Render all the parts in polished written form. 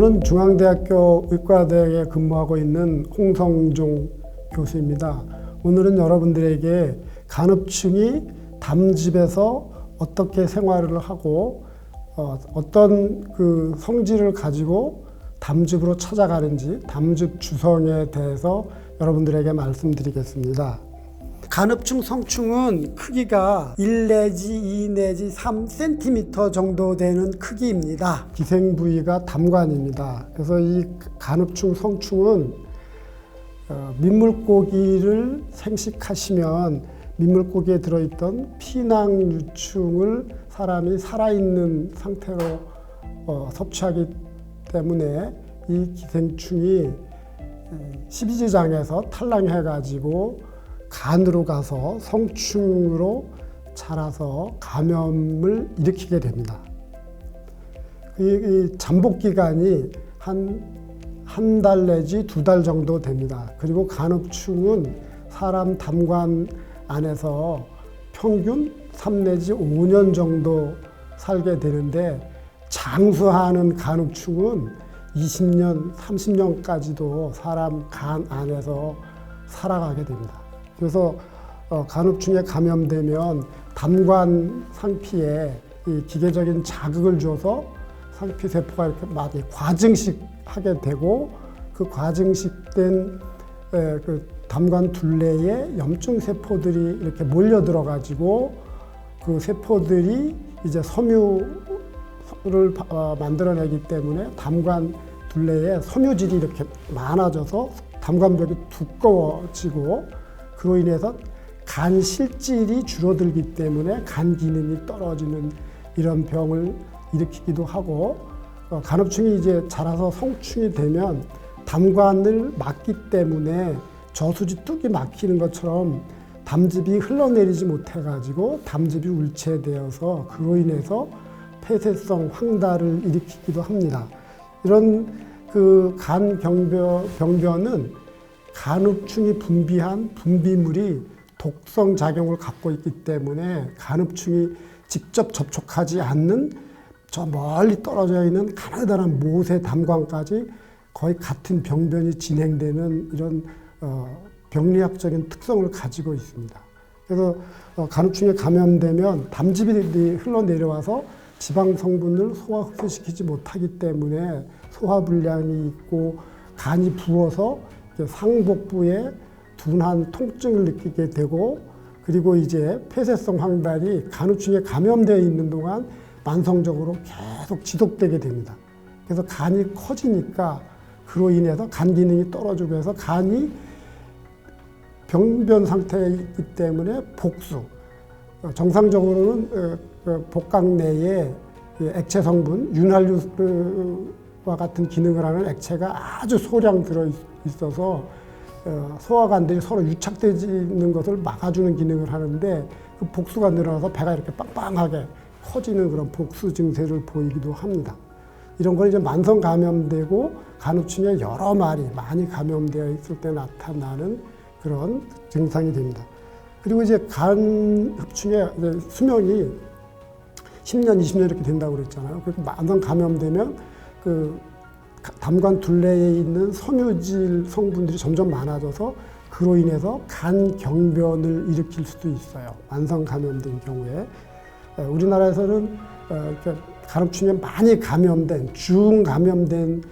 저는 중앙대학교 의과대학에 근무하고 있는 홍성종 교수입니다. 오늘은 여러분들에게 간흡충이 담즙에서 어떻게 생활을 하고 어떤 그 성질을 가지고 담즙으로 찾아가는지 담즙 주성에 대해서 여러분들에게 말씀드리겠습니다. 간흡충 성충은 크기가 1 내지 2 내지 3cm 정도 되는 크기입니다. 기생 부위가 담관입니다. 그래서 이 간흡충 성충은 민물고기를 생식하시면 민물고기에 들어있던 피낭유충을 사람이 살아있는 상태로 섭취하기 때문에 이 기생충이 십이지장에서 탈랑해가지고 간으로 가서 성충으로 자라서 감염을 일으키게 됩니다. 이 잠복 기간이 한 달 내지 2달 정도 됩니다. 그리고 간흡충은 사람 담관 안에서 평균 3 내지 5년 정도 살게 되는데 장수하는 간흡충은 20년, 30년까지도 사람 간 안에서 살아가게 됩니다. 그래서 간흡충에 감염되면 담관 상피에 이 기계적인 자극을 줘서 상피 세포가 이렇게 많이 과증식하게 되고 그 과증식된 그 담관 둘레에 염증 세포들이 이렇게 몰려들어 가지고 그 세포들이 이제 섬유를 만들어내기 때문에 담관 둘레에 섬유질이 이렇게 많아져서 담관벽이 두꺼워지고 그로 인해서 간 실질이 줄어들기 때문에 간 기능이 떨어지는 이런 병을 일으키기도 하고 간흡충이 이제 자라서 성충이 되면 담관을 막기 때문에 저수지 뚝이 막히는 것처럼 담즙이 흘러내리지 못해가지고 담즙이 울체되어서 그로 인해서 폐쇄성 황달을 일으키기도 합니다. 이런 그 간 병변은 간흡충이 분비한 분비물이 독성 작용을 갖고 있기 때문에 간흡충이 직접 접촉하지 않는 저 멀리 떨어져 있는 가느다란 모세 담관까지 거의 같은 병변이 진행되는 이런 병리학적인 특성을 가지고 있습니다. 그래서 간흡충에 감염되면 담즙이 흘러내려와서 지방 성분을 소화 흡수시키지 못하기 때문에 소화불량이 있고 간이 부어서 상복부에 둔한 통증을 느끼게 되고 그리고 이제 폐쇄성 황달이 간흡충에 감염되어 있는 동안 만성적으로 계속 지속되게 됩니다. 그래서 간이 커지니까 그로 인해서 간 기능이 떨어지고 해서 간이 병변 상태에 있기 때문에 복수, 정상적으로는 복강 내에 액체 성분, 윤활유와 같은 기능을 하는 액체가 아주 소량 들어 있어서 소화관들이 서로 유착되는 것을 막아주는 기능을 하는데 그 복수가 늘어나서 배가 이렇게 빵빵하게 커지는 그런 복수 증세를 보이기도 합니다. 이런 건 이제 만성 감염되고 간흡충에 여러 마리 많이 감염되어 있을 때 나타나는 그런 증상이 됩니다. 그리고 이제 간흡충의 수명이 10년, 20년 이렇게 된다고 그랬잖아요. 그래서 만성 감염되면 그 담관 둘레에 있는 섬유질 성분들이 점점 많아져서 그로 인해서 간 경변을 일으킬 수도 있어요. 만성 감염된 경우에. 우리나라에서는 간흡충에 많이 감염된, 중감염된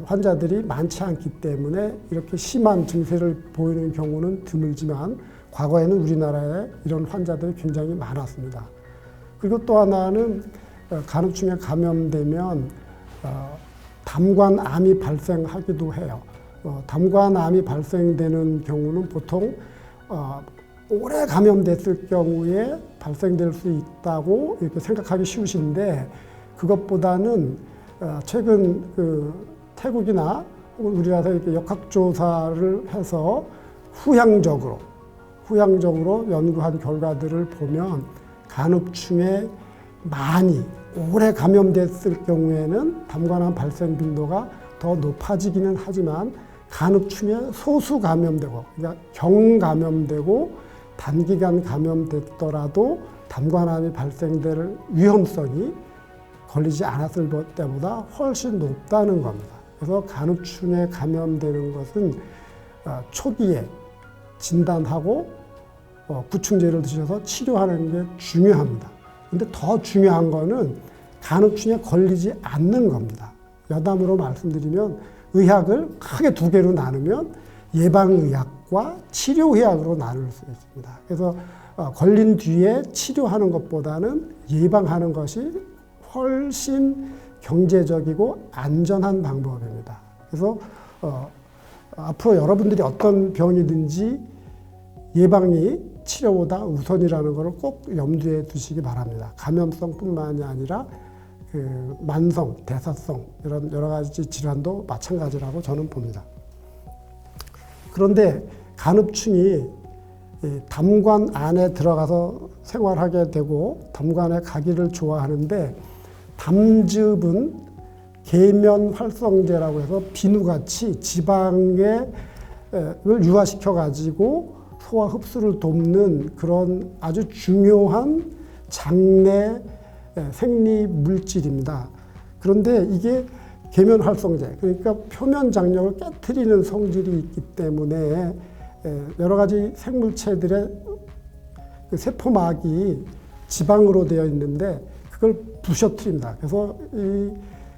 환자들이 많지 않기 때문에 이렇게 심한 증세를 보이는 경우는 드물지만 과거에는 우리나라에 이런 환자들이 굉장히 많았습니다. 그리고 또 하나는 간흡충에 감염되면 담관암이 발생하기도 해요. 담관암이 발생되는 경우는 보통 오래 감염됐을 경우에 발생될 수 있다고 이렇게 생각하기 쉬우신데 그것보다는 최근 그 태국이나 혹은 우리나라에서 이렇게 역학조사를 해서 후향적으로 연구한 결과들을 보면 간흡충에 많이 오래 감염됐을 경우에는 담관암 발생 빈도가 더 높아지기는 하지만 간흡충에 소수 감염되고 그러니까 경감염되고 단기간 감염됐더라도 담관암이 발생될 위험성이 걸리지 않았을 때보다 훨씬 높다는 겁니다. 그래서 간흡충에 감염되는 것은 초기에 진단하고 구충제를 드셔서 치료하는 게 중요합니다. 근데 더 중요한 거는 간흡충에 걸리지 않는 겁니다. 여담으로 말씀드리면 의학을 크게 두 개로 나누면 예방의학과 치료의학으로 나눌 수 있습니다. 그래서 걸린 뒤에 치료하는 것보다는 예방하는 것이 훨씬 경제적이고 안전한 방법입니다. 그래서 앞으로 여러분들이 어떤 병이든지 예방이 치료보다 우선이라는 것을 꼭 염두에 두시기 바랍니다. 감염성뿐만이 아니라 그 만성, 대사성 이런 여러 가지 질환도 마찬가지라고 저는 봅니다. 그런데 간흡충이 담관 안에 들어가서 생활하게 되고 담관에 가기를 좋아하는데 담즙은 계면활성제라고 해서 비누같이 지방을 유화시켜 가지고 소화 흡수를 돕는 그런 아주 중요한 장내 생리 물질입니다. 그런데 이게 계면활성제, 그러니까 표면 장력을 깨트리는 성질이 있기 때문에 여러 가지 생물체들의 그 세포막이 지방으로 되어 있는데 그걸 부셔뜨립니다. 그래서 이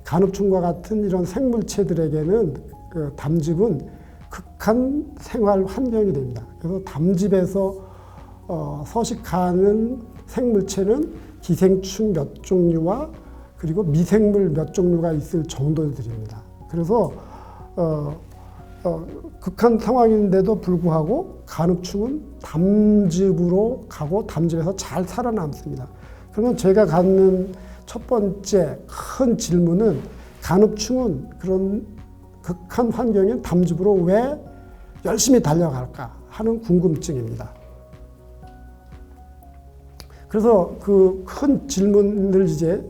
간흡충과 같은 이런 생물체들에게는 그 담즙은 극한 생활 환경이 됩니다. 그래서 담즙에서 서식하는 생물체는 기생충 몇 종류와 그리고 미생물 몇 종류가 있을 정도들입니다. 그래서 극한 상황인데도 불구하고 간흡충은 담즙으로 가고 담즙에서 잘 살아남습니다. 그러면 제가 갖는 첫 번째 큰 질문은 간흡충은 그런 극한 환경인 담즙으로 왜 열심히 달려갈까 하는 궁금증입니다. 그래서 그 큰 질문을 이제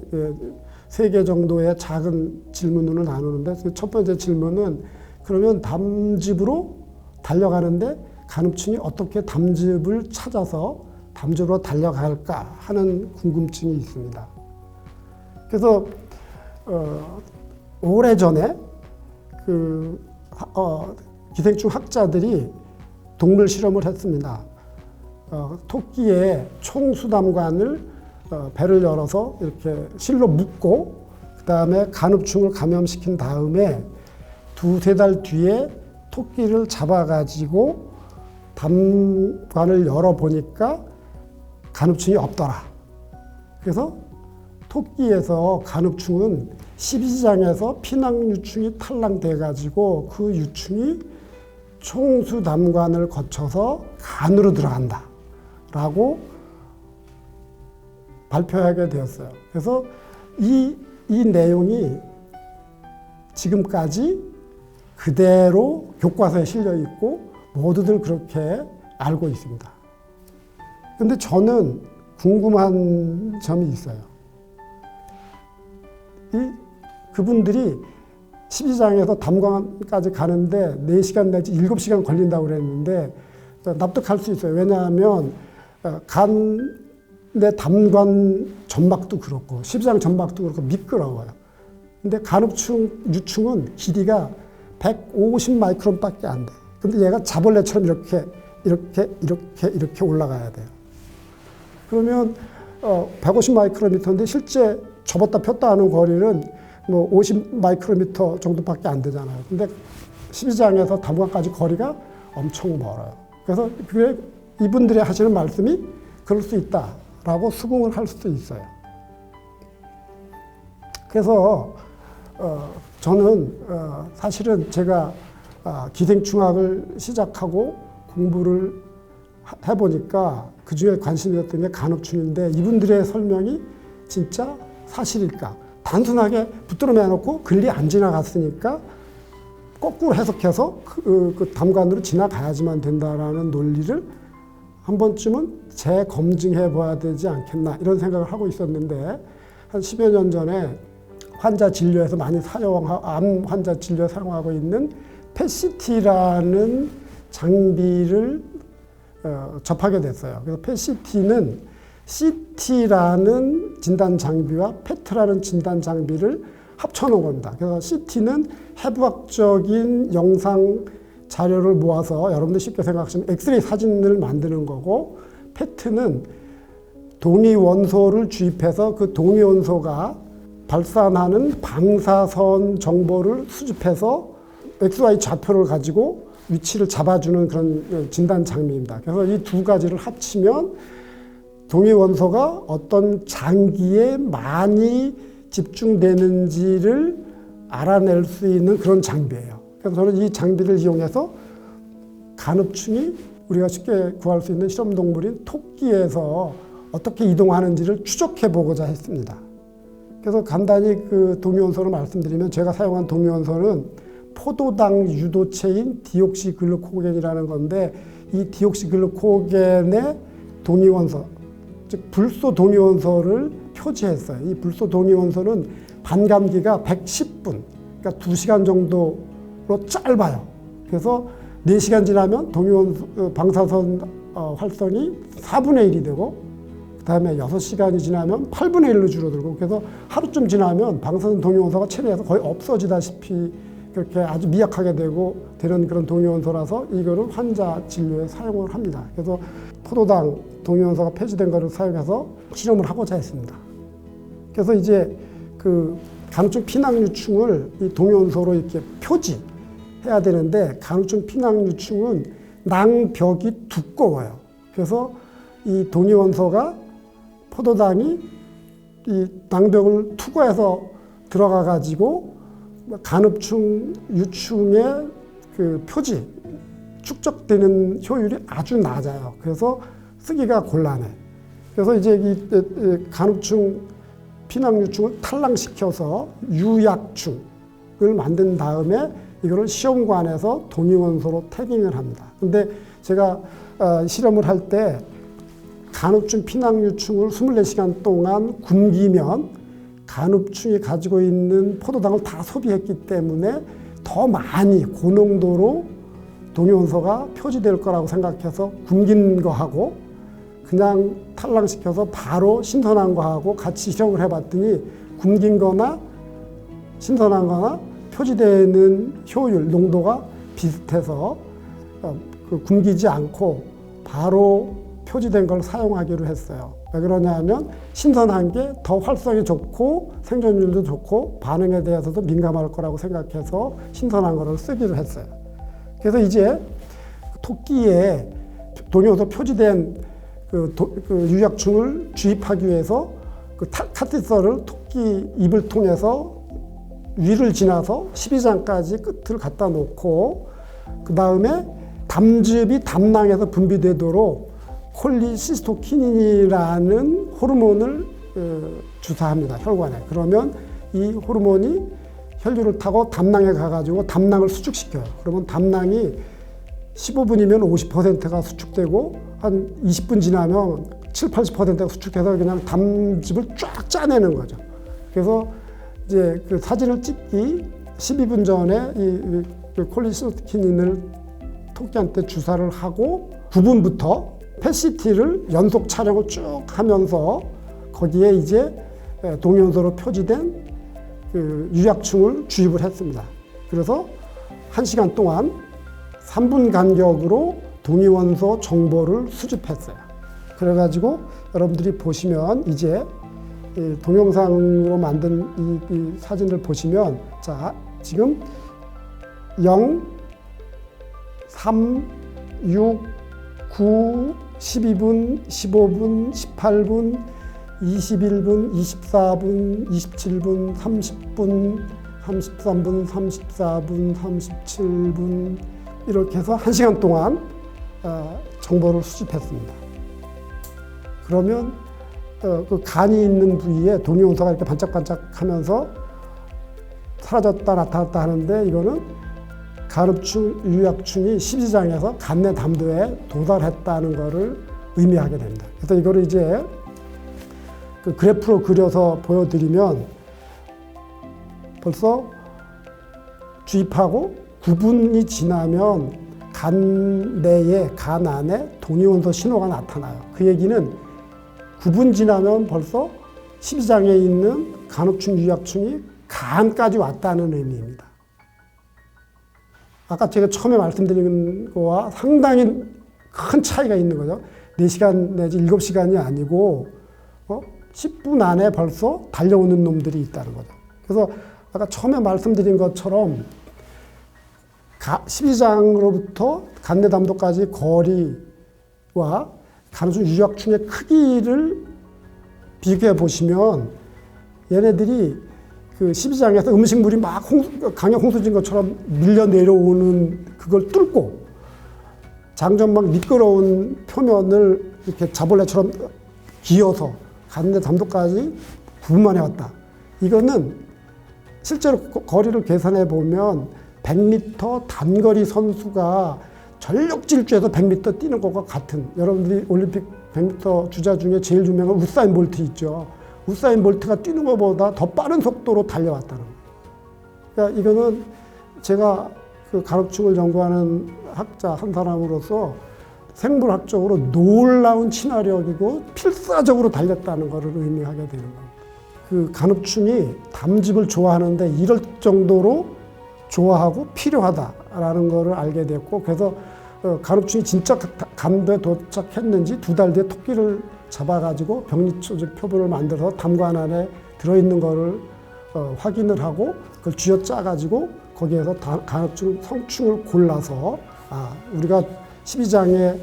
3개 정도의 작은 질문으로 나누는데 첫 번째 질문은 그러면 담즙으로 달려가는데 간흡충이 어떻게 담즙을 찾아서 담즙으로 달려갈까 하는 궁금증이 있습니다. 그래서 오래전에 기생충 학자들이 동물 실험을 했습니다. 토끼의 총수담관을 배를 열어서 이렇게 실로 묶고 그 다음에 간흡충을 감염시킨 다음에 2-3달 뒤에 토끼를 잡아가지고 담관을 열어보니까 간흡충이 없더라. 그래서 토끼에서 간흡충은 십이지장에서 피낭유충이 탈락돼가지고 그 유충이 총수담관을 거쳐서 간으로 들어간다 라고 발표하게 되었어요. 그래서 이 내용이 지금까지 그대로 교과서에 실려 있고 모두들 그렇게 알고 있습니다. 그런데 저는 궁금한 점이 있어요. 그분들이 12장에서 담관까지 가는데 4시간 내지 7시간 걸린다고 그랬는데 납득할 수 있어요. 왜냐하면 내 담관 점막도 그렇고 12장 점막도 그렇고 미끄러워요. 근데 간흡충, 유충은 길이가 150 마이크론밖에 안 돼. 근데 얘가 자벌레처럼 이렇게 올라가야 돼요. 그러면 150 마이크로미터인데 실제 접었다 폈다 하는 거리는 뭐 50 마이크로미터 정도밖에 안 되잖아요. 근데 12장에서 담관까지 거리가 엄청 멀어요. 그래서 이분들이 하시는 말씀이 그럴 수 있다라고 수긍을 할 수도 있어요. 그래서 저는 사실은 제가 기생충학을 시작하고 공부를 해보니까 그 중에 관심이 있었던 게 간흡충인데 이분들의 설명이 진짜 사실일까? 단순하게 붙들어 매놓고 근리 안 지나갔으니까 거꾸로 해석해서 그 담관으로 지나가야지만 된다라는 논리를 한 번쯤은 재검증해 봐야 되지 않겠나 이런 생각을 하고 있었는데 한 10여 년 전에 환자 진료에서 많이 암 환자 진료에 사용하고 있는 PET-CT라는 장비를 접하게 됐어요. 그래서 PET-CT는 CT라는 진단 장비와 PET라는 진단 장비를 합쳐놓은 겁니다. 그래서 CT는 해부학적인 영상 자료를 모아서 여러분들 쉽게 생각하시면 엑스레이 사진을 만드는 거고, PET는 동위 원소를 주입해서 그 동위 원소가 발산하는 방사선 정보를 수집해서 XY 좌표를 가지고 위치를 잡아주는 그런 진단 장비입니다. 그래서 이 두 가지를 합치면 동위 원소가 어떤 장기에 많이 집중되는지를 알아낼 수 있는 그런 장비예요. 그래서 저는 이 장비를 이용해서 간흡충이 우리가 쉽게 구할 수 있는 실험 동물인 토끼에서 어떻게 이동하는지를 추적해 보고자 했습니다. 그래서 간단히 그 동위원소를 말씀드리면, 제가 사용한 동위원소는 포도당 유도체인 디옥시글루코겐이라는 건데, 이 디옥시글루코겐의 동위원소, 즉 불소 동위원소를 표지했어요. 이 불소 동위원소는 반감기가 110분, 그러니까 2시간 정도로 짧아요. 그래서 4시간 지나면 동위원소 방사선 활성이 4분의 1이 되고, 그 다음에 6시간이 지나면 8분의 1로 줄어들고, 그래서 하루쯤 지나면 방사선 동위원소가 체내에서 거의 없어지다시피 그렇게 아주 미약하게 되는 그런 동위원소라서 이거를 환자 진료에 사용을 합니다. 그래서 포도당 동위원소가 폐지된 것을 사용해서 실험을 하고자 했습니다. 그래서 이제 그 간흡충 피낭유충을 이 동위원소로 이렇게 표지해야 되는데, 간흡충 피낭유충은 낭벽이 두꺼워요. 그래서 이 동위원소가 포도당이 이 낭벽을 투과해서 들어가 가지고 간흡충 유충의 그 표지 축적되는 효율이 아주 낮아요. 그래서 쓰기가 곤란해. 그래서 이제 이 간흡충 피낭유충을 탈랑시켜서 유약충을 만든 다음에 이거를 시험관에서 동위원소로 태깅을 합니다. 근데 제가 실험을 할 때 간흡충 피낭유충을 24시간 동안 굶기면 간흡충이 가지고 있는 포도당을 다 소비했기 때문에 더 많이 고농도로 동위원소가 표지될 거라고 생각해서 굶긴 거하고 그냥 탈랑시켜서 바로 신선한 거하고 같이 실험을 해봤더니, 굶긴 거나 신선한 거나 표지되는 효율, 농도가 비슷해서 굶기지 않고 바로 표지된 걸 사용하기로 했어요. 왜 그러냐면 신선한 게 더 활성이 좋고 생존율도 좋고 반응에 대해서도 민감할 거라고 생각해서 신선한 거를 쓰기로 했어요. 그래서 이제 토끼에 동위원소 표지된 그 유약충을 주입하기 위해서 그 카티서를 토끼 입을 통해서 위를 지나서 12장까지 끝을 갖다 놓고, 그 다음에 담즙이 담낭에서 분비되도록 콜리시스토키닌이라는 호르몬을 주사합니다, 혈관에. 그러면 이 호르몬이 혈류를 타고 담낭에 가가지고 담낭을 수축시켜요. 그러면 담낭이 15분이면 50%가 수축되고 한 20분 지나면 70~80%가 수축해서 그냥 담즙을 쫙 짜내는 거죠. 그래서 이제 그 사진을 찍기 12분 전에 이 콜리시스토키닌을 토끼한테 주사를 하고 9분부터 PET-CT를 연속 촬영을 쭉 하면서 거기에 이제 동위원소로 표지된 그 유약충을 주입을 했습니다. 그래서 1시간 동안 3분 간격으로 동위원소 정보를 수집했어요. 그래가지고 여러분들이 보시면 이제 동영상으로 만든 이 사진을 보시면, 자, 지금 0, 3, 6, 9, 12분, 15분, 18분, 21분, 24분, 27분, 30분, 33분, 34분, 37분 이렇게 해서 1시간 동안 정보를 수집했습니다. 그러면 그 간이 있는 부위에 동위원소가 이렇게 반짝반짝하면서 사라졌다 나타났다 하는데, 이거는 간흡충, 유약충이 12장에서 간내 담도에 도달했다는 것을 의미하게 됩니다. 그래서 이거를 이제 그 그래프로 그려서 보여드리면, 벌써 주입하고 9분이 지나면 간 내에, 간 안에 동위원소 신호가 나타나요. 그 얘기는 9분 지나면 벌써 12장에 있는 간흡충, 유약충이 간까지 왔다는 의미입니다. 아까 제가 처음에 말씀드린 거와 상당히 큰 차이가 있는 거죠. 4시간 내지 7시간이 아니고 10분 안에 벌써 달려오는 놈들이 있다는 거죠. 그래서 아까 처음에 말씀드린 것처럼 12장으로부터 간내담도까지 거리와 간흡충, 유약충의 크기를 비교해 보시면 얘네들이 그 12장에서 음식물이 막 강력 홍수진 것처럼 밀려 내려오는 그걸 뚫고 장전막 미끄러운 표면을 이렇게 자볼레처럼 기어서 간내 담도까지 9분 만에 왔다. 이거는 실제로 거리를 계산해 보면 100m 단거리 선수가 전력 질주해서 100m 뛰는 것과 같은, 여러분들이 올림픽 100m 주자 중에 제일 유명한 우사인 볼트 있죠. 우사인 볼트가 뛰는 것보다 더 빠른 속도로 달려왔다는 거예요. 그러니까 이거는 제가 그 간흡충을 연구하는 학자 한 사람으로서 생물학적으로 놀라운 친화력이고 필사적으로 달렸다는 것을 의미하게 되는 겁니다. 그 간흡충이 담즙을 좋아하는데 이럴 정도로 좋아하고 필요하다라는 것을 알게 됐고, 그래서 간흡충이 진짜 간도에 도착했는지 2달 뒤에 토끼를 잡아가지고 병리조직 표본을 만들어서 담관 안에 들어있는 거를 확인을 하고 그걸 쥐어짜가지고 거기에서 간흡충 성충을 골라서 우리가 12장에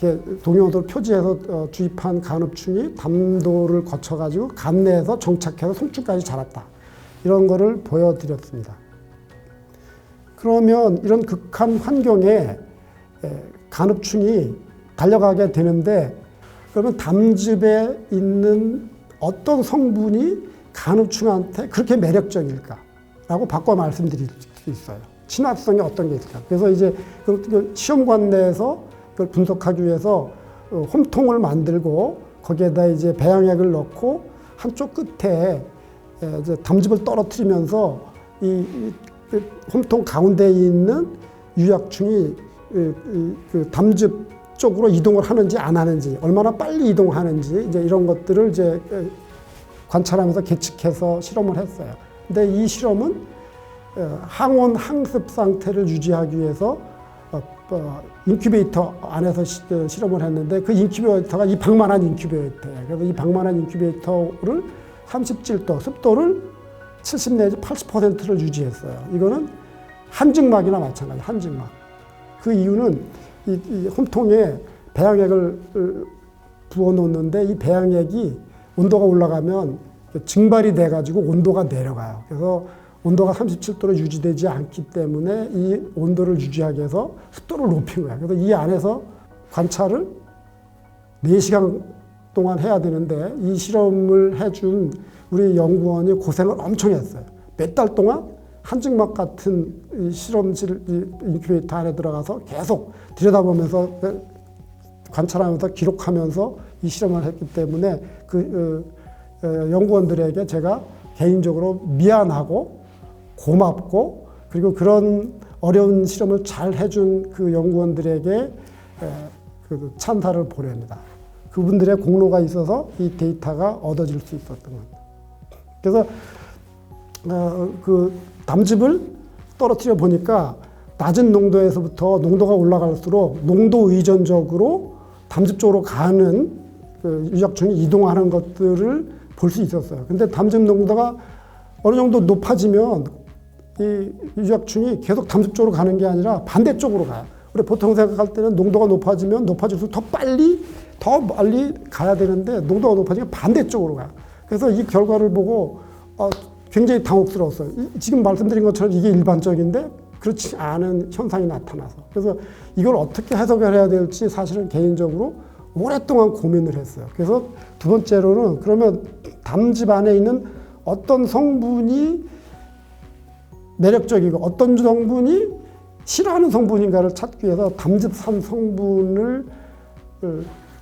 이렇게 동영도를 표지해서 주입한 간흡충이 담도를 거쳐가지고 간내에서 정착해서 성충까지 자랐다. 이런 거를 보여드렸습니다. 그러면 이런 극한 환경에 간흡충이 달려가게 되는데, 그러면 담즙에 있는 어떤 성분이 간흡충한테 그렇게 매력적일까라고 바꿔 말씀드릴 수 있어요. 친화성이 어떤 게 있을까. 그래서 이제 그 시험관 내에서 그걸 분석하기 위해서 홈통을 만들고 거기에다 이제 배양액을 넣고 한쪽 끝에 이제 담즙을 떨어뜨리면서 이 홈통 가운데에 있는 유약충이 그 담즙 쪽으로 이동을 하는지 안 하는지, 얼마나 빨리 이동하는지, 이제 이런 것들을 이제 관찰하면서 계측해서 실험을 했어요. 근데 이 실험은 항온 항습 상태를 유지하기 위해서 인큐베이터 안에서 실험을 했는데, 그 인큐베이터가 이 방만한 인큐베이터예요. 그래서 이 방만한 인큐베이터를 37도, 습도를 70 내지 80%를 유지했어요. 이거는 한증막이나 마찬가지, 한증막. 그 이유는 이 홈통에 배양액을 부어 놓는데 이 배양액이 온도가 올라가면 증발이 돼가지고 온도가 내려가요. 그래서 온도가 37도로 유지되지 않기 때문에 이 온도를 유지하기 위해서 습도를 높인 거예요. 그래서 이 안에서 관찰을 4시간 동안 해야 되는데, 이 실험을 해준 우리 연구원이 고생을 엄청 했어요. 몇 달 동안 한증막 같은 실험실 인큐베이터 안에 들어가서 계속 들여다보면서 관찰하면서 기록하면서 이 실험을 했기 때문에 연구원들에게 제가 개인적으로 미안하고 고맙고, 그리고 그런 어려운 실험을 잘 해준 그 연구원들에게 그 찬사를 보냅니다. 그분들의 공로가 있어서 이 데이터가 얻어질 수 있었던 겁니다. 그래서 그 담즙을 떨어뜨려 보니까 낮은 농도에서부터 농도가 올라갈수록 농도 의존적으로 담즙 쪽으로 가는 그 유약충이 이동하는 것들을 볼 수 있었어요. 근데 담즙 농도가 어느 정도 높아지면 이 유약충이 계속 담즙 쪽으로 가는 게 아니라 반대쪽으로 가요. 우리 보통 생각할 때는 농도가 높아지면 높아질수록 더 빨리 가야 되는데, 농도가 높아지면 반대쪽으로 가요. 그래서 이 결과를 보고 굉장히 당혹스러웠어요. 지금 말씀드린 것처럼 이게 일반적인데 그렇지 않은 현상이 나타나서. 그래서 이걸 어떻게 해석을 해야 될지 사실은 개인적으로 오랫동안 고민을 했어요. 그래서 두 번째로는, 그러면 담즙 안에 있는 어떤 성분이 매력적이고 어떤 성분이 싫어하는 성분인가를 찾기 위해서 담즙산 성분을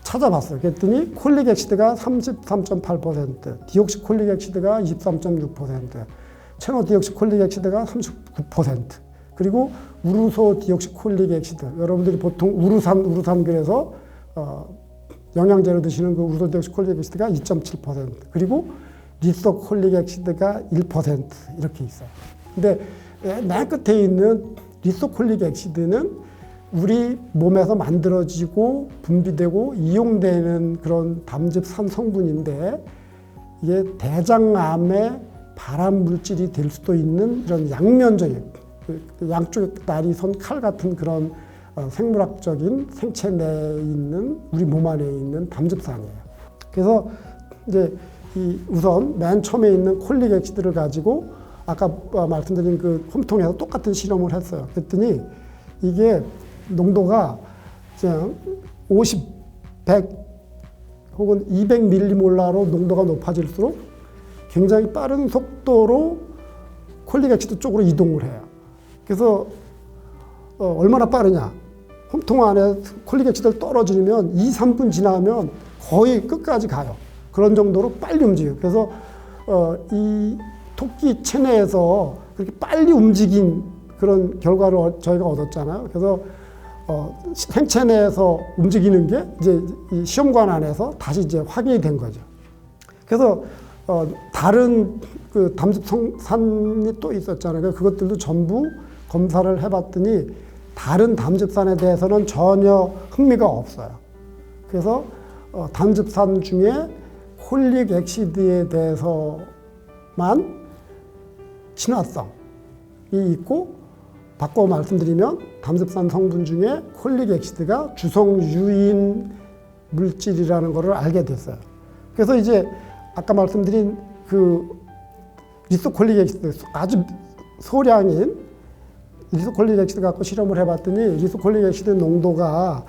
찾아봤어요. 그랬더니 콜릭액시드가 33.8%, 디옥시콜릭액시드가 23.6%, 체노디옥시콜릭액시드가 39%, 그리고 우르소 디옥시콜릭액시드, 여러분들이 보통 우루산 그래서 영양제로 드시는 그 우르솔데옥시콜릭 액시드가 2.7%, 그리고 리소콜릭 액시드가 1% 이렇게 있어요. 근데 맨 끝에 있는 리소콜릭 액시드는 우리 몸에서 만들어지고 분비되고 이용되는 그런 담즙산 성분인데, 이게 대장암의 발암 물질이 될 수도 있는 이런 양면적인, 양쪽 다리 선 칼 같은 그런 생물학적인 생체 내에 있는, 우리 몸 안에 있는 담즙산이에요. 그래서 이제 우선 맨 처음에 있는 콜릭 액시드를 가지고 아까 말씀드린 그 홈통에서 똑같은 실험을 했어요. 그랬더니 이게 농도가 그냥 50, 100 혹은 200밀리몰라로 농도가 높아질수록 굉장히 빠른 속도로 콜릭 액시드 쪽으로 이동을 해요. 그래서 얼마나 빠르냐? 홈통 안에 콜릭 액시드를 떨어지면 2, 3분 지나면 거의 끝까지 가요. 그런 정도로 빨리 움직여요. 그래서 이 토끼 체내에서 그렇게 빨리 움직인 그런 결과를 저희가 얻었잖아요. 그래서 생체 내에서 움직이는 게 이제 이 시험관 안에서 다시 이제 확인이 된 거죠. 그래서 다른 그 담즙산이 또 있었잖아요. 그것들도 전부 검사를 해봤더니 다른 담즙산에 대해서는 전혀 흥미가 없어요. 그래서 담즙산 중에 콜릭 액시드에 대해서만 친화성이 있고, 바꿔 말씀드리면 담즙산 성분 중에 콜릭 액시드가 주성 유인 물질이라는 것을 알게 됐어요. 그래서 이제 아까 말씀드린 그 리소콜릭 액시드, 아주 소량인 리소콜릭 액시드 갖고 실험을 해봤더니 리소콜릭 액시드 농도가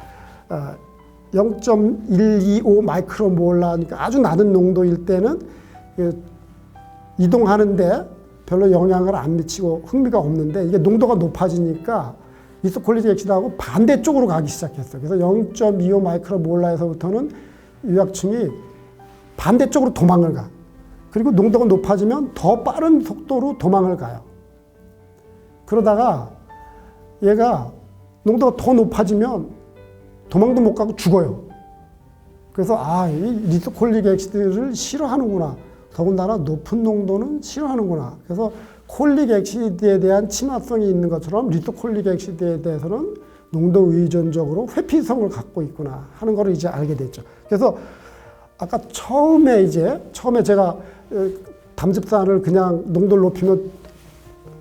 0.125 마이크로몰라니까 아주 낮은 농도일 때는 이동하는데 별로 영향을 안 미치고 흥미가 없는데, 이게 농도가 높아지니까 리소콜릭 액시드하고 반대쪽으로 가기 시작했어요. 그래서 0.25 마이크로몰라에서부터는 유약층이 반대쪽으로 도망을 가. 그리고 농도가 높아지면 더 빠른 속도로 도망을 가요. 그러다가 얘가 농도가 더 높아지면 도망도 못 가고 죽어요. 그래서 이 리소콜릭 액시드를 싫어하는구나. 더군다나 높은 농도는 싫어하는구나. 그래서 콜릭 액시드에 대한 친화성이 있는 것처럼 리소콜릭 액시드에 대해서는 농도 의존적으로 회피성을 갖고 있구나 하는 걸 이제 알게 됐죠. 그래서 아까 처음에 제가 담즙산을 그냥 농도를 높이면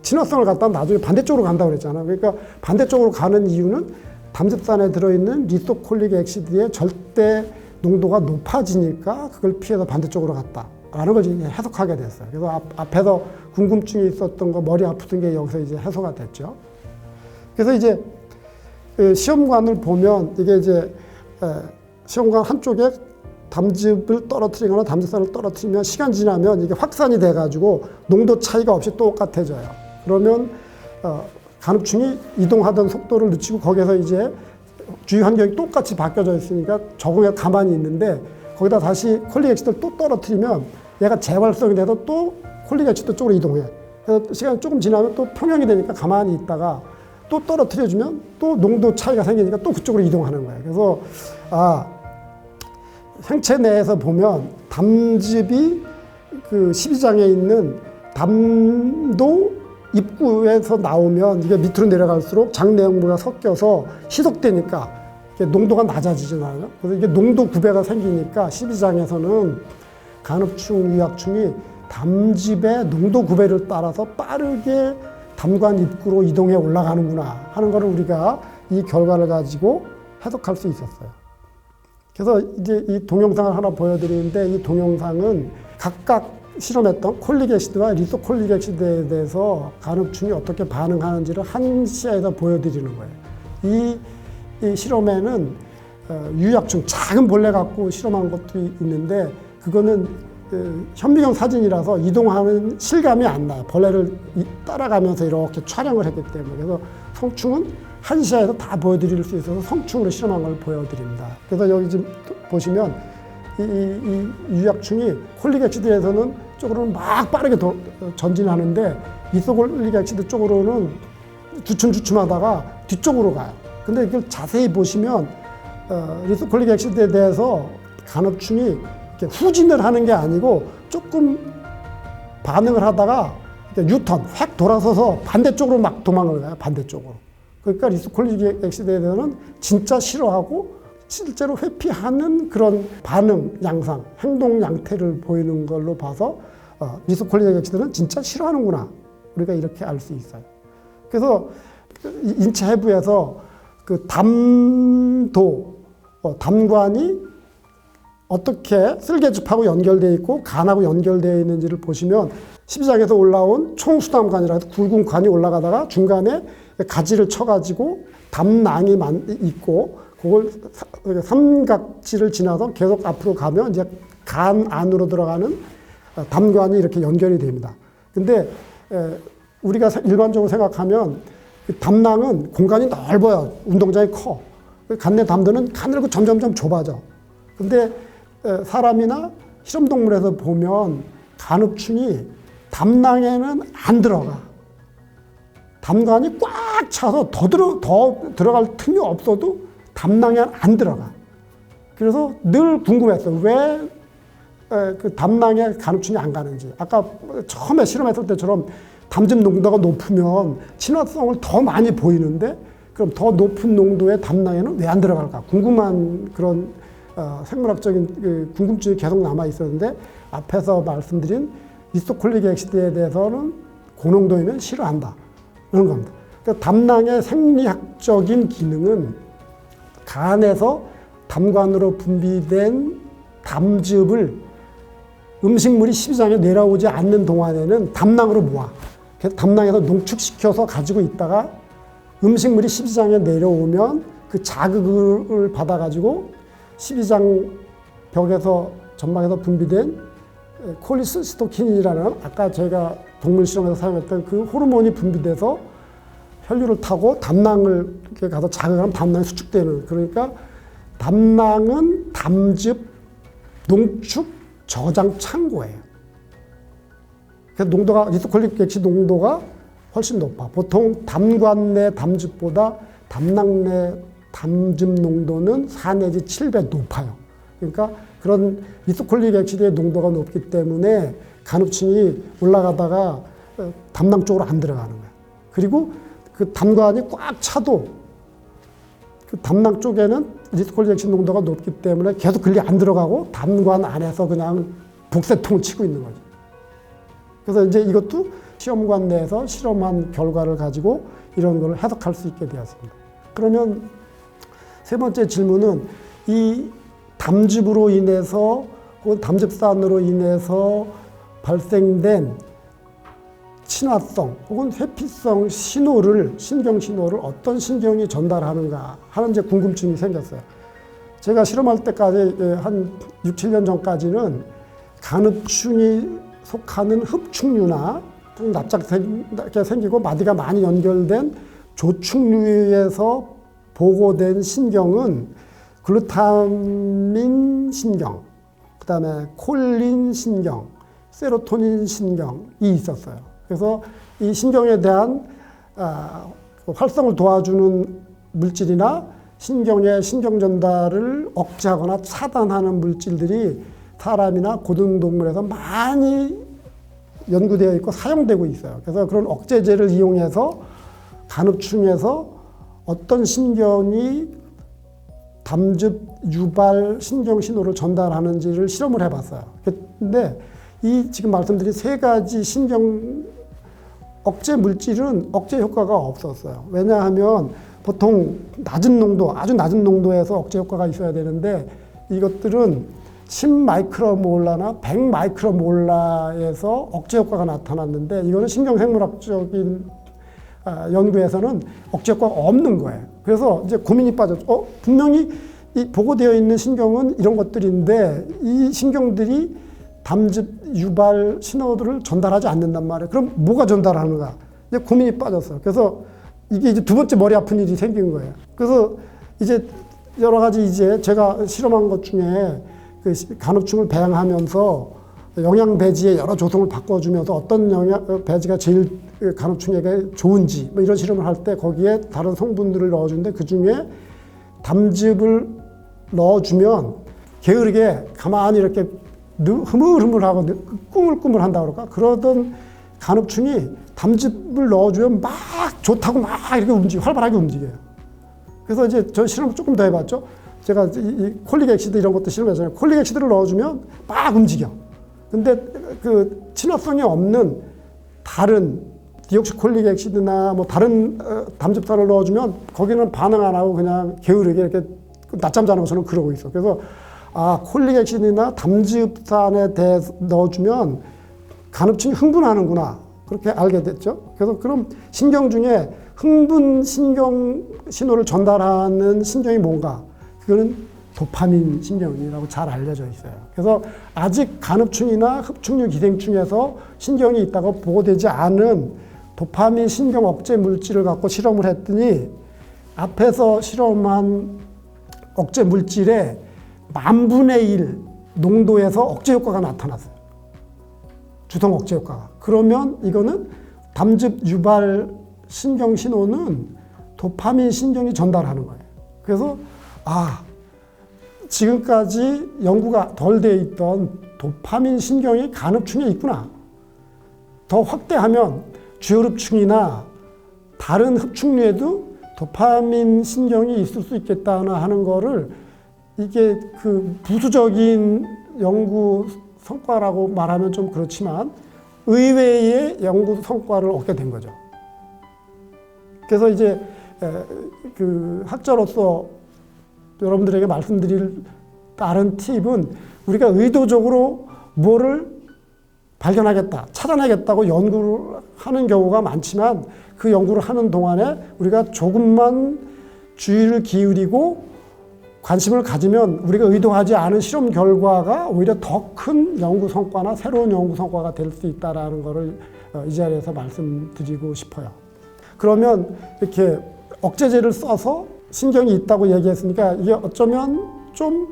친화성을 갖다 나중에 반대쪽으로 간다고 그랬잖아요. 그러니까 반대쪽으로 가는 이유는 담즙산에 들어있는 리소콜릭 액시드의 절대 농도가 높아지니까 그걸 피해서 반대쪽으로 갔다라는 걸 이제 해석하게 됐어요. 그래서 앞에서 궁금증이 있었던 거, 머리 아프던 게 여기서 이제 해소가 됐죠. 그래서 이제 시험관을 보면 이게 이제 시험관 한쪽에 담즙을 떨어뜨리거나 담즙산을 떨어뜨리면 시간 지나면 이게 확산이 돼가지고 농도 차이가 없이 똑같아져요. 그러면 간흡충이 이동하던 속도를 늦추고 거기에서 이제 주위 환경이 똑같이 바뀌어져 있으니까 적응에 가만히 있는데, 거기다 다시 콜릭 액시드를 또 떨어뜨리면 얘가 재활성이 돼서 또 콜릭 액시드 쪽으로 이동해. 그래서 시간이 조금 지나면 또 평형이 되니까 가만히 있다가 또 떨어뜨려주면 또 농도 차이가 생기니까 또 그쪽으로 이동하는 거예요. 그래서 생체 내에서 보면 담즙이 그 12장에 있는 담도 입구에서 나오면 이게 밑으로 내려갈수록 장 내용물과 섞여서 희석되니까 이게 농도가 낮아지잖아요. 그래서 이게 농도 구배가 생기니까 12장에서는 간흡충, 유약충이 담즙의 농도 구배를 따라서 빠르게 담관 입구로 이동해 올라가는구나 하는 것을 우리가 이 결과를 가지고 해석할 수 있었어요. 그래서 이제 이 동영상을 하나 보여드리는데, 이 동영상은 각각 실험했던 콜릭 액시드와 리소콜릭 액시드에 대해서 간흡충이 어떻게 반응하는지를 한 시야에서 보여드리는 거예요. 이 실험에는 유약충, 작은 벌레 갖고 실험한 것도 있는데, 그거는 현미경 사진이라서 이동하는 실감이 안 나요. 벌레를 따라가면서 이렇게 촬영을 했기 때문에. 그래서 성충은 한 시야에서 다 보여드릴 수 있어서 성충으로 실험한 걸 보여드립니다. 그래서 여기 지금 보시면 이 유약충이 콜릭 액시드에서는 쪽으로는 막 빠르게 전진하는데, 리소콜릭 액시드 쪽으로는 주춤주춤하다가 뒤쪽으로 가요. 근데 이걸 자세히 보시면 리소콜릭 액시드에 대해서 간흡충이 이렇게 후진을 하는 게 아니고 조금 반응을 하다가 유턴, 획 돌아서서 반대쪽으로 막 도망을 가요. 반대쪽으로. 그러니까 리소콜릭 액시드에 대해서는 진짜 싫어하고 실제로 회피하는 그런 반응 양상, 행동 양태를 보이는 걸로 봐서 리소콜릭 액시드는 진짜 싫어하는구나. 우리가 이렇게 알 수 있어요. 그래서 인체 해부에서 그 담도, 담관이 어떻게 쓸개즙하고 연결되어 있고 간하고 연결되어 있는지를 보시면 12장에서 올라온 총수담관이라 해서 굵은 관이 올라가다가 중간에 가지를 쳐가지고 담낭이 있고 그걸 삼각지를 지나서 계속 앞으로 가면 이제 간 안으로 들어가는 담관이 이렇게 연결이 됩니다. 근데 우리가 일반적으로 생각하면 담낭은 공간이 넓어요. 운동장이 커. 간내 담도는 가늘고 점점점 좁아져. 근데 사람이나 실험동물에서 보면 간흡충이 담낭에는 안 들어가. 담관이 꽉 차서 더 들어갈 틈이 없어도 담낭에 안 들어가. 그래서 늘 궁금했어요. 왜 그 담낭에 간흡충이 안 가는지. 아까 처음에 실험했을 때처럼 담즙 농도가 높으면 친화성을 더 많이 보이는데 그럼 더 높은 농도의 담낭에는 왜 안 들어갈까? 궁금한 그런 생물학적인 궁금증이 계속 남아 있었는데 앞에서 말씀드린 리소콜릭 액시드에 대해서는 고농도이면 싫어한다. 그런 겁니다. 그러니까 담낭의 생리학적인 기능은 간에서 담관으로 분비된 담즙을 음식물이 십이장에 내려오지 않는 동안에는 담낭으로 모아. 그래서 담낭에서 농축시켜서 가지고 있다가 음식물이 십이장에 내려오면 그 자극을 받아가지고 십이장 벽에서 점막에서 분비된 콜리시스토킨이라는 아까 제가 동물 실험에서 사용했던 그 호르몬이 분비돼서 혈류를 타고 담낭을 이렇게 가서 자극하면 담낭이 수축되는, 그러니까 담낭은 담즙 농축 저장 창고예요. 그래서 농도가 리소콜릭 액시드 농도가 훨씬 높아. 보통 담관 내 담즙보다 담낭 내 담즙 농도는 4 내지 7배 높아요. 그러니까 그런 리소콜릭 액시드의 농도가 높기 때문에 간흡충이 올라가다가 담낭 쪽으로 안 들어가는 거예요. 그리고 그 담관이 꽉 차도 그 담낭 쪽에는 리소콜릭 액시드 농도가 높기 때문에 계속 글리 안 들어가고 담관 안에서 그냥 복새통을 치고 있는 거죠. 그래서 이제 이것도 시험관 내에서 실험한 결과를 가지고 이런 걸 해석할 수 있게 되었습니다. 그러면 세 번째 질문은 이 담즙으로 인해서 혹은 담즙산으로 인해서 발생된 친화성 혹은 회피성 신호를, 신경 신호를 어떤 신경이 전달하는가 하는 이제 궁금증이 생겼어요. 제가 실험할 때까지 한 6, 7년 전까지는 간흡충이 속하는 흡충류나 좀 납작하게 생기고 마디가 많이 연결된 조충류에서 보고된 신경은 글루타민 신경, 그 다음에 콜린 신경, 세로토닌 신경이 있었어요. 그래서 이 신경에 대한 활성을 도와주는 물질이나 신경의 신경 전달을 억제하거나 차단하는 물질들이 사람이나 고등동물에서 많이 연구되어 있고 사용되고 있어요. 그래서 그런 억제제를 이용해서 간흡충에서 어떤 신경이 담즙 유발 신경 신호를 전달하는지를 실험을 해봤어요. 근데 이 지금 말씀드린 세 가지 신경 억제 물질은 억제 효과가 없었어요. 왜냐하면 보통 낮은 농도, 아주 낮은 농도에서 억제 효과가 있어야 되는데 이것들은 10마이크로몰라나 100마이크로몰라에서 억제 효과가 나타났는데 이거는 신경생물학적인 연구에서는 억제 효과가 없는 거예요. 그래서 이제 고민이 빠졌죠. 분명히 이 보고되어 있는 신경은 이런 것들인데 이 신경들이 담즙 유발 신호들을 전달하지 않는단 말이에요. 그럼 뭐가 전달하는가? 이제 고민이 빠졌어요. 그래서 이게 이제 두 번째 머리 아픈 일이 생긴 거예요. 그래서 이제 여러 가지 이제 제가 실험한 것 중에 그 간흡충을 배양하면서 영양 배지의 여러 조성을 바꿔주면서 어떤 영양 배지가 제일 간흡충에게 좋은지 뭐 이런 실험을 할 때 거기에 다른 성분들을 넣어주는데 그 중에 담즙을 넣어주면 게으르게 가만히 이렇게 흐물흐물하고 꾸물꾸물한다고 그럴까? 그러던 간흡충이 담즙을 넣어주면 막 좋다고 막 이렇게 활발하게 움직여요. 그래서 이제 저 실험을 조금 더 해봤죠. 제가 이 콜릭 액시드 이런 것도 실험했잖아요. 콜릭 액시드를 넣어주면 막 움직여. 근데 그 친화성이 없는 다른 디옥시콜릭 액시드나 뭐 다른 담즙산을 넣어주면 거기는 반응 안 하고 그냥 게으르게 이렇게 낮잠 자는 것처럼 그러고 있어. 그래서 콜릭 액시드나 담즙산에 대해서 넣어주면 간흡충이 흥분하는구나. 그렇게 알게 됐죠. 그래서 그럼 신경 중에 흥분 신경 신호를 전달하는 신경이 뭔가? 그거는 도파민 신경이라고 잘 알려져 있어요. 그래서 아직 간흡충이나 흡충류 기생충에서 신경이 있다고 보고되지 않은 도파민 신경 억제 물질을 갖고 실험을 했더니 앞에서 실험한 억제 물질의 10,000분의 1 농도에서 억제 효과가 나타났어요. 주성 억제 효과가. 그러면 이거는 담즙 유발 신경 신호는 도파민 신경이 전달하는 거예요. 그래서 지금까지 연구가 덜 돼 있던 도파민 신경이 간흡충에 있구나. 더 확대하면 주요흡충이나 다른 흡충류에도 도파민 신경이 있을 수 있겠다나 하는 거를 이게 그 부수적인 연구 성과라고 말하면 좀 그렇지만 의외의 연구 성과를 얻게 된 거죠. 그래서 이제 그 학자로서 여러분들에게 말씀드릴 다른 팁은 우리가 의도적으로 뭐를 발견하겠다, 찾아내겠다고 연구를 하는 경우가 많지만 그 연구를 하는 동안에 우리가 조금만 주의를 기울이고 관심을 가지면 우리가 의도하지 않은 실험 결과가 오히려 더 큰 연구 성과나 새로운 연구 성과가 될 수 있다는 것을 이 자리에서 말씀드리고 싶어요. 그러면 이렇게 억제제를 써서 신경이 있다고 얘기했으니까 이게 어쩌면 좀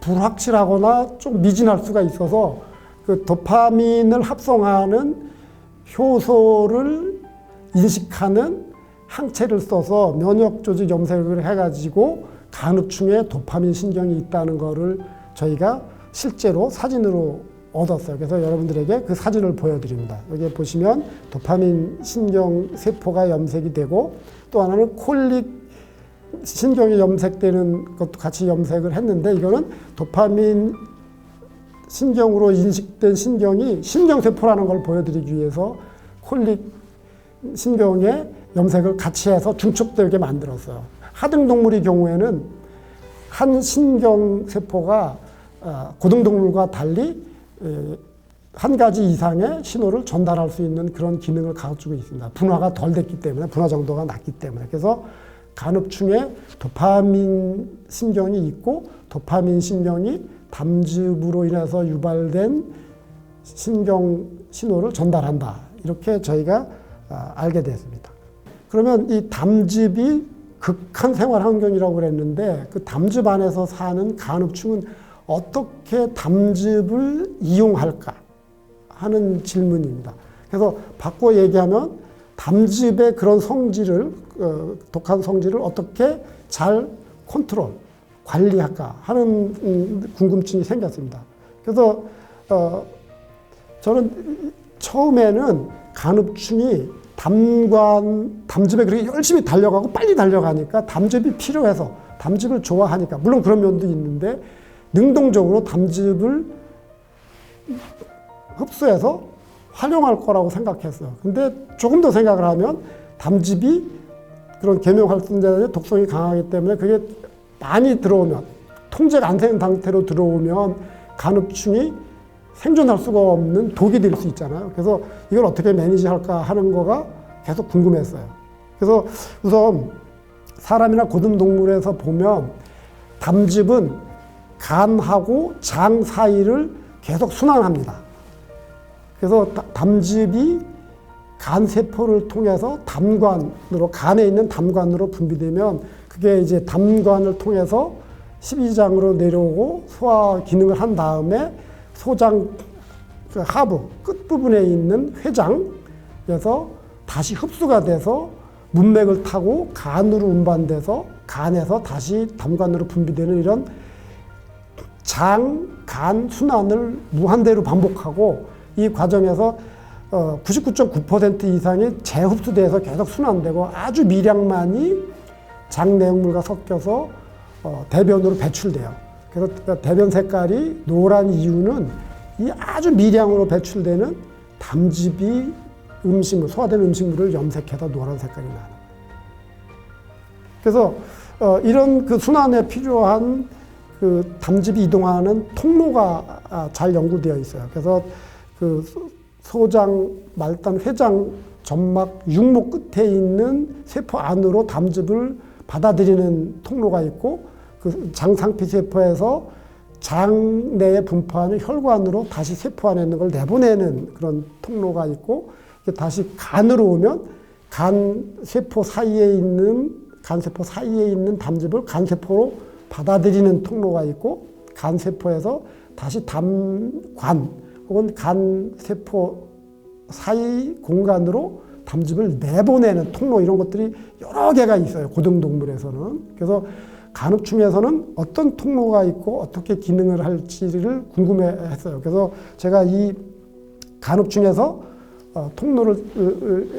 불확실하거나 좀 미진할 수가 있어서 그 도파민을 합성하는 효소를 인식하는 항체를 써서 면역조직 염색을 해가지고 간흡충에 도파민 신경이 있다는 거를 저희가 실제로 사진으로 얻었어요. 그래서 여러분들에게 그 사진을 보여드립니다. 여기 보시면 도파민 신경 세포가 염색이 되고 또 하나는 콜릭 신경이 염색되는 것도 같이 염색을 했는데 이거는 도파민 신경으로 인식된 신경이 신경세포라는 걸 보여드리기 위해서 콜릭 신경의 염색을 같이 해서 중첩되게 만들었어요. 하등동물의 경우에는 한 신경세포가 고등동물과 달리 한 가지 이상의 신호를 전달할 수 있는 그런 기능을 가지고 있습니다. 분화가 덜 됐기 때문에, 분화 정도가 낮기 때문에. 그래서 간흡충에 도파민 신경이 있고 도파민 신경이 담즙으로 인해서 유발된 신경 신호를 전달한다. 이렇게 저희가 알게 됐습니다. 그러면 이 담즙이 극한 생활 환경이라고 그랬는데 그 담즙 안에서 사는 간흡충은 어떻게 담즙을 이용할까 하는 질문입니다. 그래서 바꿔 얘기하면 담즙의 그런 성질을 독한 성질을 어떻게 잘 컨트롤, 관리할까 하는 궁금증이 생겼습니다. 그래서 저는 처음에는 간흡충이 담즙에 그렇게 열심히 달려가고 빨리 달려가니까 담즙이 필요해서 담즙을 좋아하니까 물론 그런 면도 있는데 능동적으로 담즙을 흡수해서 활용할 거라고 생각했어요. 근데 조금 더 생각을 하면 담즙이 그런 계명활성제의 독성이 강하기 때문에 그게 많이 들어오면 통제가 안 되는 상태로 들어오면 간흡충이 생존할 수가 없는 독이 될 수 있잖아요. 그래서 이걸 어떻게 매니지할까 하는 거가 계속 궁금했어요. 그래서 우선 사람이나 고등동물에서 보면 담즙은 간하고 장 사이를 계속 순환합니다. 그래서 담즙이 간세포를 통해서 담관으로, 간에 있는 담관으로 분비되면 그게 이제 담관을 통해서 십이장으로 내려오고 소화 기능을 한 다음에 소장 그 하부 끝부분에 있는 회장에서 다시 흡수가 돼서 문맥을 타고 간으로 운반돼서 간에서 다시 담관으로 분비되는 이런 장, 간, 순환을 무한대로 반복하고 이 과정에서 99.9% 이상이 재흡수돼서 계속 순환되고 아주 미량만이 장 내용물과 섞여서 대변으로 배출돼요. 그래서 대변 색깔이 노란 이유는 이 아주 미량으로 배출되는 담즙이 음식물, 소화된 음식물을 염색해서 노란 색깔이 나는. 그래서 이런 그 순환에 필요한 그 담즙이 이동하는 통로가 잘 연구되어 있어요. 그래서 그 소장, 말단, 회장, 점막, 육모 끝에 있는 세포 안으로 담즙을 받아들이는 통로가 있고 그 장상피 세포에서 장 내에 분포하는 혈관으로 다시 세포 안에 있는 걸 내보내는 그런 통로가 있고 다시 간으로 오면 간세포 사이에 있는 담즙을 간세포로 받아들이는 통로가 있고 간세포에서 다시 담관 혹은 간세포 사이 공간으로 담즙을 내보내는 통로 이런 것들이 여러 개가 있어요. 고등동물에서는. 그래서 간흡충에서는 어떤 통로가 있고 어떻게 기능을 할지를 궁금해했어요. 그래서 제가 이 간흡충에서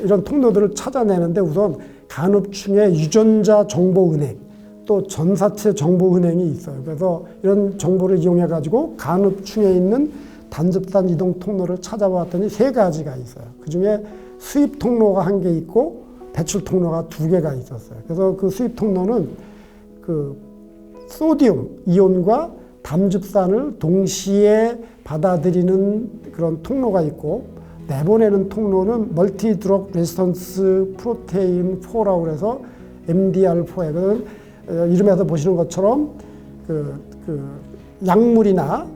이런 통로들을 찾아내는데 우선 간흡충의 유전자 정보 은행 또 전사체 정보 은행이 있어요. 그래서 이런 정보를 이용해 가지고 간흡충에 있는 담즙산 이동 통로를 찾아봤더니 3가지가 있어요. 그 중에 수입 통로가 1개 있고 배출 통로가 2개가 있었어요. 그래서 그 수입 통로는 그 소디움 이온과 담즙산을 동시에 받아들이는 그런 통로가 있고 내보내는 통로는 멀티 드럭 레지스턴스 프로테인 4라고 해서 MDR4에 이름에서 보시는 것처럼 그 약물이나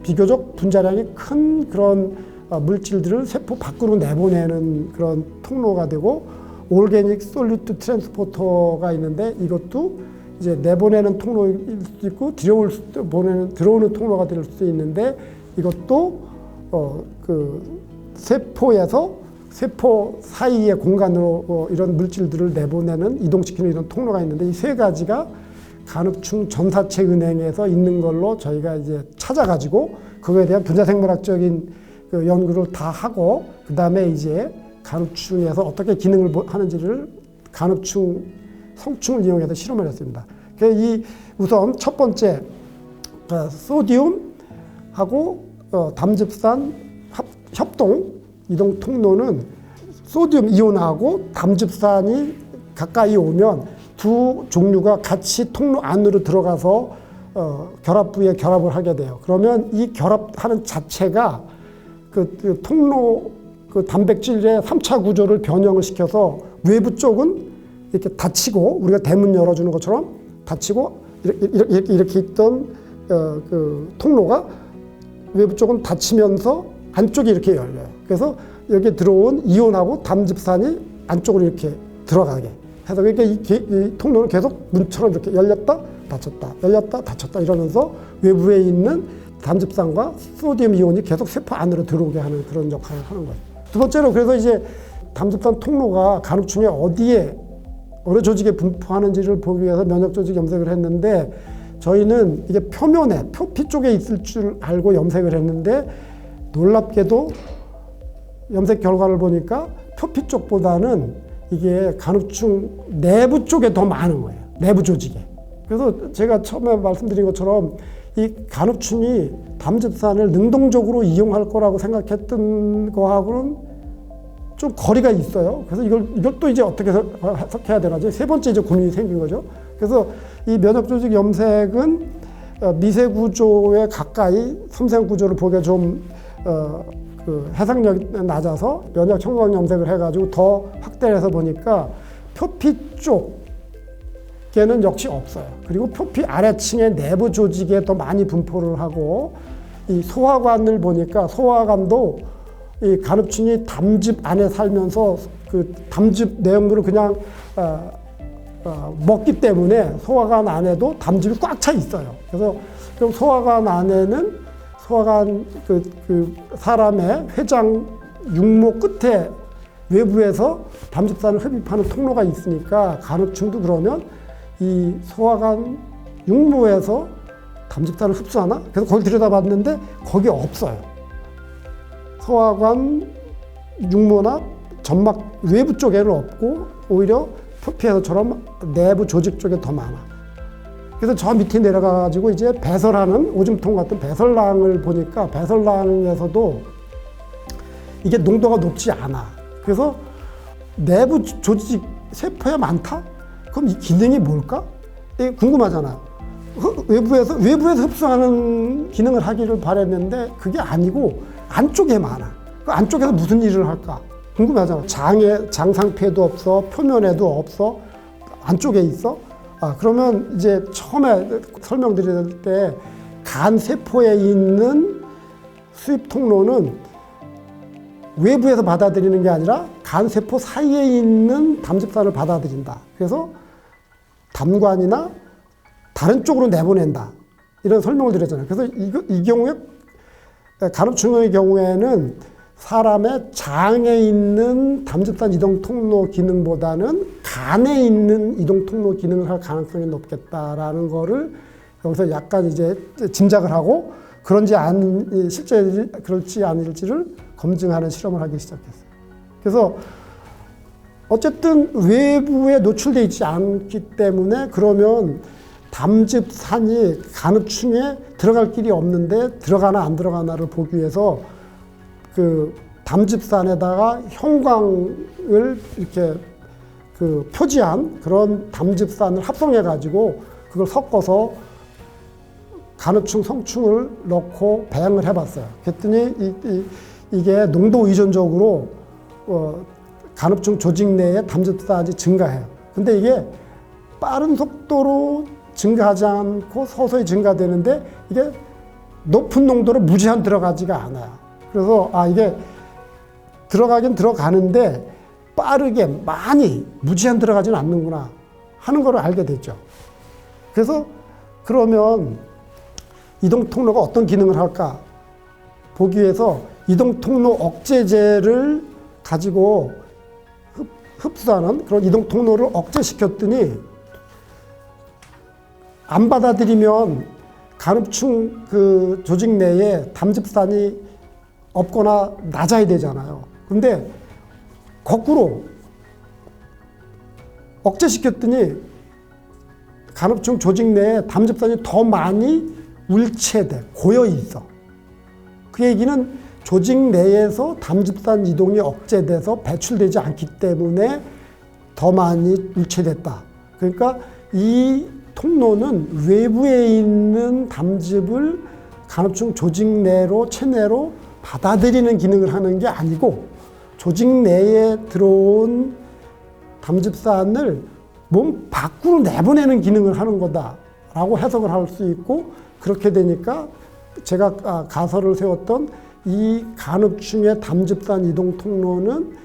비교적 분자량이 큰 그런 물질들을 세포 밖으로 내보내는 그런 통로가 되고 오르게닉 솔루트 트랜스포터가 있는데 이것도 이제 내보내는 통로일 수도 있고 들어오는 통로가 될 수도 있는데 이것도 그 세포에서 세포 사이의 공간으로 이런 물질들을 내보내는 이동시키는 이런 통로가 있는데 이 3가지가 간흡충 전사체 은행에서 있는 걸로 저희가 이제 찾아가지고 그거에 대한 분자생물학적인 그 연구를 다 하고 그 다음에 이제 간흡충에서 어떻게 기능을 하는지를 간흡충 성충을 이용해서 실험을 했습니다. 그래서 우선 첫 번째 소디움하고 담즙산 협동 이동 통로는 소디움 이온하고 담즙산이 가까이 오면 두 종류가 같이 통로 안으로 들어가서 결합 부위에 결합을 하게 돼요. 그러면 이 결합하는 자체가 그 통로 그 단백질의 3차 구조를 변형을 시켜서 외부 쪽은 이렇게 닫히고 우리가 대문 열어주는 것처럼 닫히고 이렇게 있던 그 통로가 외부 쪽은 닫히면서 안쪽이 이렇게 열려요. 그래서 여기 들어온 이온하고 담즙산이 안쪽으로 이렇게 들어가게 해서 그러니까 이 통로는 계속 문처럼 이렇게 열렸다 닫혔다 열렸다 닫혔다 이러면서 외부에 있는 담즙산과 소디움 이온이 계속 세포 안으로 들어오게 하는 그런 역할을 하는 거예요. 두 번째로 그래서 이제 담즙산 통로가 간혹충에 어디에 어느 조직에 분포하는지를 보기 위해서 면역 조직 염색을 했는데 저희는 이게 표면에 표피 쪽에 있을 줄 알고 염색을 했는데 놀랍게도 염색 결과를 보니까 표피 쪽보다는 이게 간흡충 내부 쪽에 더 많은 거예요. 내부 조직에. 그래서 제가 처음에 말씀드린 것처럼 이 간흡충이 담즙산을 능동적으로 이용할 거라고 생각했던 거하고는 좀 거리가 있어요. 그래서 이걸 또 이제 어떻게 해석해야 되나지? 세 번째 이제 고민이 생긴 거죠. 그래서 이 면역 조직 염색은 미세 구조에 가까이 섬세한 구조를 보기가 좀 그 해상력이 낮아서 면역 청각 염색을 해가지고 더 확대해서 보니까 표피 쪽에는 역시 없어요. 그리고 표피 아래층의 내부 조직에 더 많이 분포를 하고 이 소화관을 보니까 소화관도 이 간흡충이 담즙 안에 살면서 그 담즙 내용물을 그냥 먹기 때문에 소화관 안에도 담즙이 꽉 차 있어요. 그래서 그럼 소화관 안에는 소화관 그 사람의 회장 육모 끝에 외부에서 담즙산을 흡입하는 통로가 있으니까 간흡충도 그러면 이 소화관 육모에서 담즙산을 흡수하나? 그래서 거기 들여다봤는데 거기 없어요. 소화관 육모나 점막 외부 쪽에는 없고 오히려 표피에서처럼 내부 조직 쪽에 더 많아. 그래서 저 밑에 내려가가지고 이제 배설하는 오줌통 같은 배설낭을 보니까 배설낭에서도 이게 농도가 높지 않아. 그래서 내부 조직 세포에 많다? 그럼 이 기능이 뭘까? 이게 궁금하잖아요. 외부에서 흡수하는 기능을 하기를 바랬는데 그게 아니고 안쪽에 많아. 그 안쪽에서 무슨 일을 할까? 궁금하잖아. 장 상태에도 없어, 표면에도 없어, 안쪽에 있어. 그러면 이제 처음에 설명드릴 때 간 세포에 있는 수입 통로는 외부에서 받아들이는 게 아니라 간 세포 사이에 있는 담즙산을 받아들인다. 그래서 담관이나 다른 쪽으로 내보낸다. 이런 설명을 드렸잖아요. 그래서 이 경우에 간흡충의 경우에는 사람의 장에 있는 담즙산 이동 통로 기능보다는 간에 있는 이동 통로 기능을 할 가능성이 높겠다라는 거를 여기서 약간 이제 짐작을 하고 실제 그럴지 아닐지를 검증하는 실험을 하기 시작했어요. 그래서 어쨌든 외부에 노출되어 있지 않기 때문에 그러면 담즙산이 간흡충에 들어갈 길이 없는데 들어가나 안 들어가나를 보기 위해서 그 담즙산에다가 형광을 이렇게 그 표지한 그런 담즙산을 합성해 가지고 그걸 섞어서 간흡충 성충을 넣고 배양을 해봤어요. 그랬더니 이게 농도 의존적으로 간흡충 조직 내에 담즙산이 증가해요. 근데 이게 빠른 속도로 증가하지 않고 서서히 증가되는데 이게 높은 농도로 무제한 들어가지가 않아요. 그래서 이게 들어가긴 들어가는데 빠르게 많이 무제한 들어가지는 않는구나 하는 걸 알게 됐죠. 그래서 그러면 이동 통로가 어떤 기능을 할까 보기 위해서 이동 통로 억제제를 가지고 흡수하는 그런 이동 통로를 억제시켰더니 안 받아들이면 간흡충 그 조직 내에 담즙산이 없거나 낮아야 되잖아요. 근데 거꾸로 억제시켰더니 간흡충 조직 내에 담즙산이 더 많이 울체돼, 고여 있어. 그 얘기는 조직 내에서 담즙산 이동이 억제돼서 배출되지 않기 때문에 더 많이 울체됐다. 그러니까 이 통로는 외부에 있는 담즙을 간흡충 조직 내로, 체내로 받아들이는 기능을 하는 게 아니고 조직 내에 들어온 담즙산을 몸 밖으로 내보내는 기능을 하는 거다라고 해석을 할 수 있고, 그렇게 되니까 제가 가설을 세웠던 이 간흡충의 담즙산 이동 통로는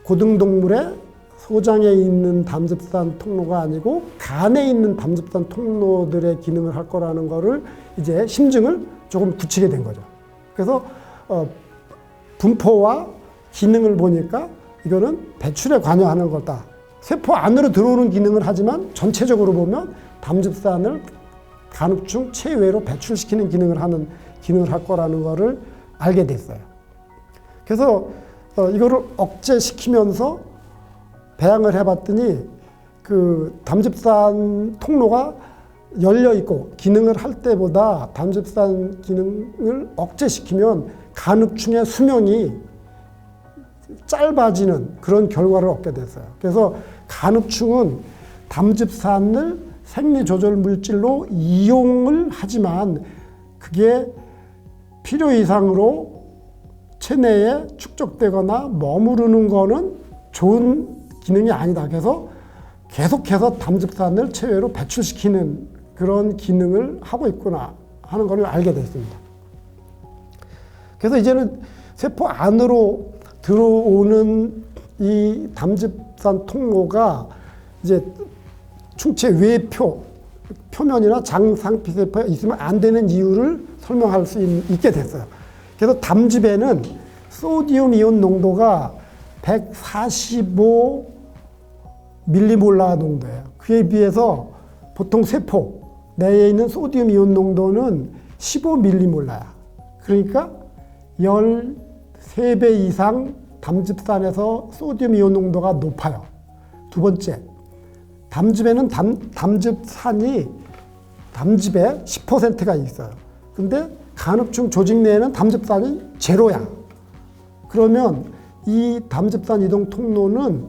고등동물의 소장에 있는 담즙산 통로가 아니고 간에 있는 담즙산 통로들의 기능을 할 거라는 거를 이제 심증을 조금 굳히게 된 거죠. 그래서 분포와 기능을 보니까 이거는 배출에 관여하는 거다. 세포 안으로 들어오는 기능을 하지만 전체적으로 보면 담즙산을 간흡충 체외로 배출시키는 기능을 할 거라는 거를 알게 됐어요. 그래서 이거를 억제시키면서 배양을 해봤더니 그 담즙산 통로가 열려 있고 기능을 할 때보다 담즙산 기능을 억제시키면 간흡충의 수명이 짧아지는 그런 결과를 얻게 됐어요. 그래서 간흡충은 담즙산을 생리조절 물질로 이용을 하지만 그게 필요 이상으로 체내에 축적되거나 머무르는 거는 좋은 기능이 아니다. 그래서 계속해서 담즙산을 체외로 배출시키는 그런 기능을 하고 있구나 하는 걸 알게 됐습니다. 그래서 이제는 세포 안으로 들어오는 이 담즙산 통로가 이제 충체 외표, 표면이나 장 상피 세포에 있으면 안 되는 이유를 설명할 수 있게 됐어요. 그래서 담즙에는 소디움 이온 농도가 145 밀리몰라 농도예요. 그에 비해서 보통 세포 내에 있는 소듐 이온 농도는 15 밀리몰라야. 그러니까 13배 이상 담즙산에서 소듐 이온 농도가 높아요. 두 번째, 담즙에는 담즙산이 담즙의 10%가 있어요. 근데 간흡충 조직 내에는 담즙산이 제로야. 그러면 이 담즙산 이동 통로는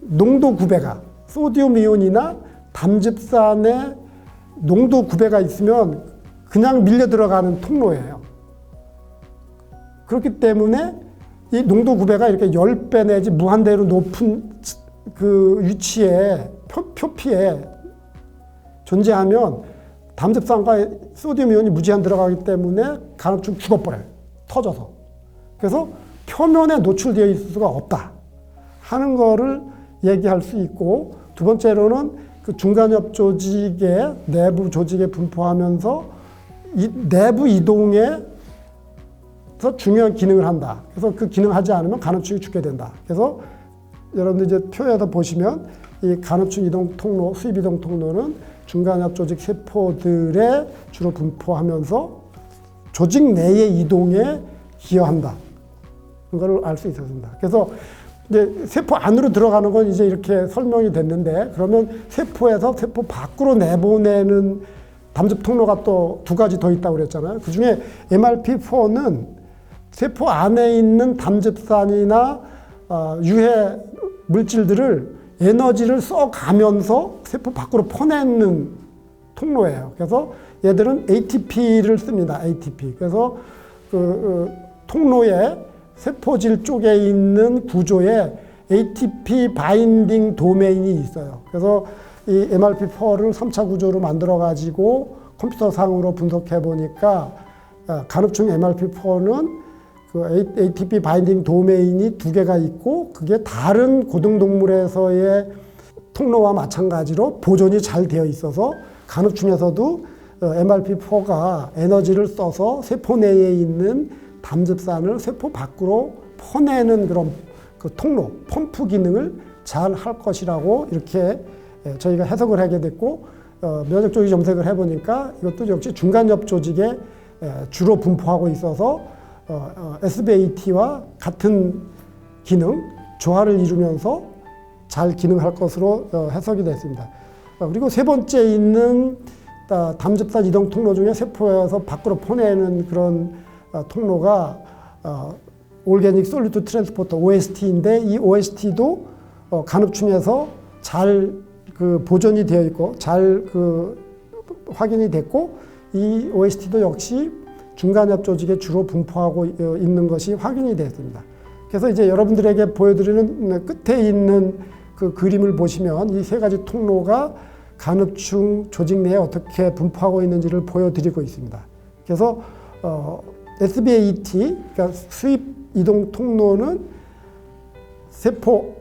농도 구배가 소듐 이온이나 담즙산의 농도 구배가 있으면 그냥 밀려 들어가는 통로예요. 그렇기 때문에 이 농도 구배가 이렇게 10배 내지 무한대로 높은 그 위치에 표피에 존재하면 담즙산과 소듐 이온이 무제한 들어가기 때문에 간흡충 죽어버려요. 터져서. 그래서 표면에 노출되어 있을 수가 없다 하는 거를 얘기할 수 있고, 두 번째로는 그 중간엽 조직의 내부 조직에 분포하면서 이 내부 이동에 중요한 기능을 한다. 그래서 그 기능하지 않으면 간흡충이 죽게 된다. 그래서 여러분들 이제 표에서 보시면 이 간흡충 이동 통로, 수입 이동 통로는 중간엽 조직 세포들에 주로 분포하면서 조직 내의 이동에 기여한다. 그걸 알 수 있었습니다. 그래서 이제 세포 안으로 들어가는 건 이제 이렇게 설명이 됐는데, 그러면 세포에서 세포 밖으로 내보내는 담즙 통로가 또 두 가지 더 있다고 그랬잖아요. 그 중에 MRP4는 세포 안에 있는 담즙산이나 유해 물질들을 에너지를 써가면서 세포 밖으로 퍼내는 통로예요. 그래서 얘들은 ATP를 씁니다. ATP. 그래서 그 통로에 세포질 쪽에 있는 구조에 ATP 바인딩 도메인이 있어요. 그래서 이 MRP4를 3차 구조로 만들어 가지고 컴퓨터상으로 분석해 보니까 간흡충 MRP4는 그 ATP 바인딩 도메인이 두 개가 있고, 그게 다른 고등동물에서의 통로와 마찬가지로 보존이 잘 되어 있어서 간흡충에서도 MRP4가 에너지를 써서 세포 내에 있는 담즙산을 세포 밖으로 퍼내는 그런 그 통로, 펌프 기능을 잘 할 것이라고 이렇게 저희가 해석을 하게 됐고, 면역 조직 점색을 해보니까 이것도 역시 중간엽 조직에 주로 분포하고 있어서 SBAT와 같은 기능, 조화를 이루면서 잘 기능할 것으로 해석이 됐습니다. 그리고 세 번째 있는 담즙산 이동 통로 중에 세포에서 밖으로 퍼내는 그런 통로가 오르게닉 솔루트 트랜스포터 OST인데, 이 OST도 간흡충에서 잘 그 보존이 되어 있고 잘 그 확인이 됐고, 이 OST도 역시 중간엽 조직에 주로 분포하고 있는 것이 확인이 됐습니다. 그래서 이제 여러분들에게 보여드리는 끝에 있는 그 그림을 보시면 이 세 가지 통로가 간흡충 조직 내에 어떻게 분포하고 있는지를 보여드리고 있습니다. 그래서 SBAT, 그러니까 수입 이동 통로는 세포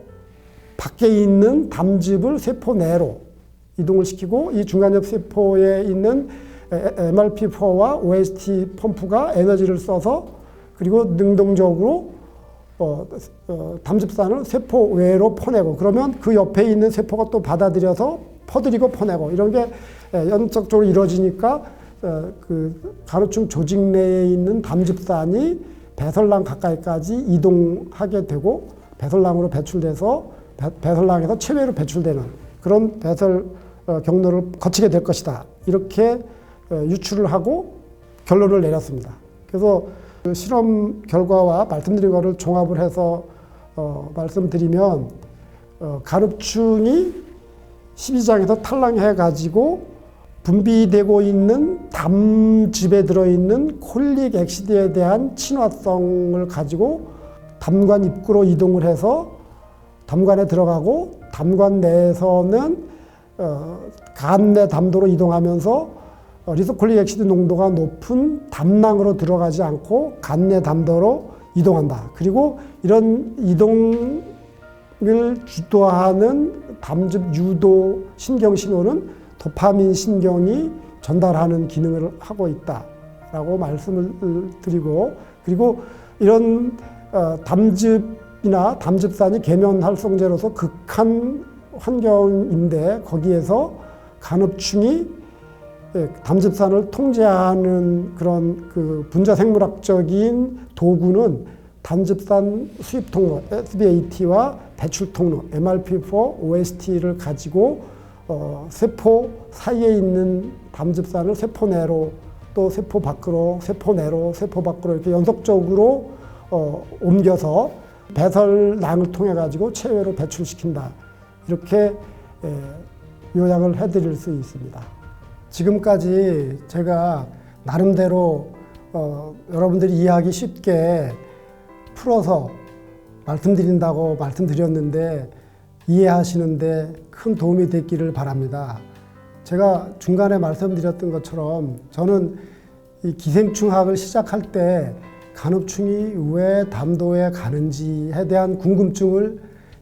밖에 있는 담즙을 세포 내로 이동을 시키고, 이 중간엽 세포에 있는 MRP4와 OST 펌프가 에너지를 써서 그리고 능동적으로 담즙산을 세포 외로 퍼내고, 그러면 그 옆에 있는 세포가 또 받아들여서 퍼들이고 퍼내고, 이런 게 연속적으로 이루어지니까 그 간흡충 조직 내에 있는 담즙산이 배설랑 가까이까지 이동하게 되고, 배설랑으로 배출돼서 배설랑에서 체외로 배출되는 그런 배설 경로를 거치게 될 것이다. 이렇게 유추를 하고 결론을 내렸습니다. 그래서 그 실험 결과와 말씀드린 것을 종합을 해서 말씀드리면, 간흡충이 12장에서 탈랑해 가지고 분비되고 있는 담즙에 들어있는 콜릭 액시드에 대한 친화성을 가지고 담관 입구로 이동을 해서 담관에 들어가고, 담관 내에서는 간 내 담도로 이동하면서 리소콜릭 액시드 농도가 높은 담낭으로 들어가지 않고 간 내 담도로 이동한다. 그리고 이런 이동을 주도하는 담즙 유도 신경 신호는 도파민 신경이 전달하는 기능을 하고 있다라고 말씀을 드리고, 그리고 이런 담즙이 간흡이나 담즙산이 계면 활성제로서 극한 환경인데 거기에서 간흡충이 담즙산을 통제하는 그런 그 분자 생물학적인 도구는 담즙산 수입 통로 SBAT와 배출 통로 MRP4 OST를 가지고 세포 사이에 있는 담즙산을 세포 내로 또 세포 밖으로 세포 내로 세포 밖으로 이렇게 연속적으로 옮겨서 배설낭을 통해 가지고 체외로 배출시킨다. 이렇게 요약을 해드릴 수 있습니다. 지금까지 제가 나름대로 여러분들이 이해하기 쉽게 풀어서 말씀드린다고 말씀드렸는데 이해하시는데 큰 도움이 됐기를 바랍니다. 제가 중간에 말씀드렸던 것처럼 저는 이 기생충학을 시작할 때 간흡충이 왜 담도에 가는지에 대한 궁금증을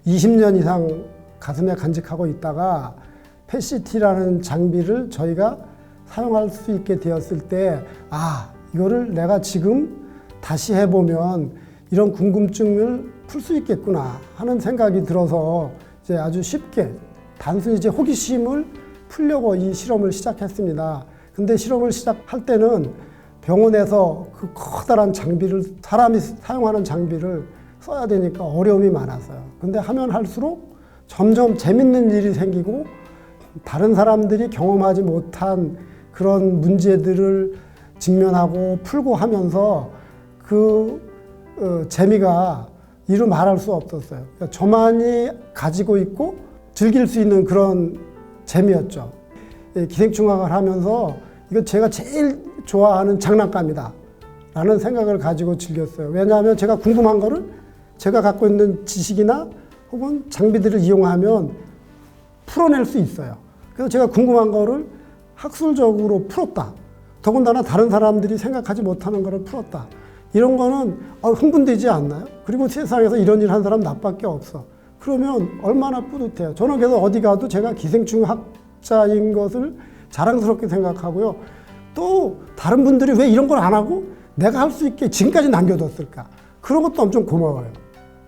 20년 이상 가슴에 간직하고 있다가 PET-CT라는 장비를 저희가 사용할 수 있게 되었을 때 이거를 내가 지금 다시 해보면 이런 궁금증을 풀 수 있겠구나 하는 생각이 들어서 이제 아주 쉽게 단순히 이제 호기심을 풀려고 이 실험을 시작했습니다. 근데 실험을 시작할 때는 병원에서 그 커다란 장비를 사람이 사용하는 장비를 써야 되니까 어려움이 많았어요. 근데 하면 할수록 점점 재밌는 일이 생기고 다른 사람들이 경험하지 못한 그런 문제들을 직면하고 풀고 하면서 그 재미가 이루 말할 수 없었어요. 그러니까 저만이 가지고 있고 즐길 수 있는 그런 재미였죠. 기생충학을 하면서 이거 제가 제일 좋아하는 장난감이다 라는 생각을 가지고 즐겼어요. 왜냐하면 제가 궁금한 거를 제가 갖고 있는 지식이나 혹은 장비들을 이용하면 풀어낼 수 있어요. 그래서 제가 궁금한 거를 학술적으로 풀었다. 더군다나 다른 사람들이 생각하지 못하는 거를 풀었다. 이런 거는 흥분되지 않나요? 그리고 세상에서 이런 일 한 사람 나밖에 없어. 그러면 얼마나 뿌듯해요. 저는 그래서 어디 가도 제가 기생충학자인 것을 자랑스럽게 생각하고요. 또 다른 분들이 왜 이런 걸 안 하고 내가 할 수 있게 지금까지 남겨뒀을까? 그런 것도 엄청 고마워요.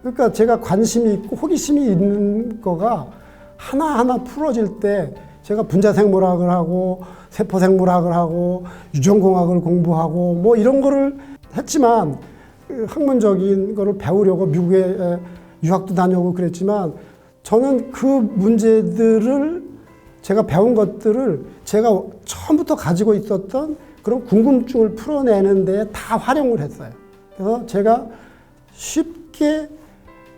그러니까 제가 관심이 있고 호기심이 있는 거가 하나하나 풀어질 때 제가 분자생물학을 하고 세포생물학을 하고 유전공학을 공부하고 뭐 이런 거를 했지만 학문적인 거를 배우려고 미국에 유학도 다녀오고 그랬지만 저는 그 문제들을 제가 배운 것들을 제가 처음부터 가지고 있었던 그런 궁금증을 풀어내는 데 다 활용을 했어요. 그래서 제가 쉽게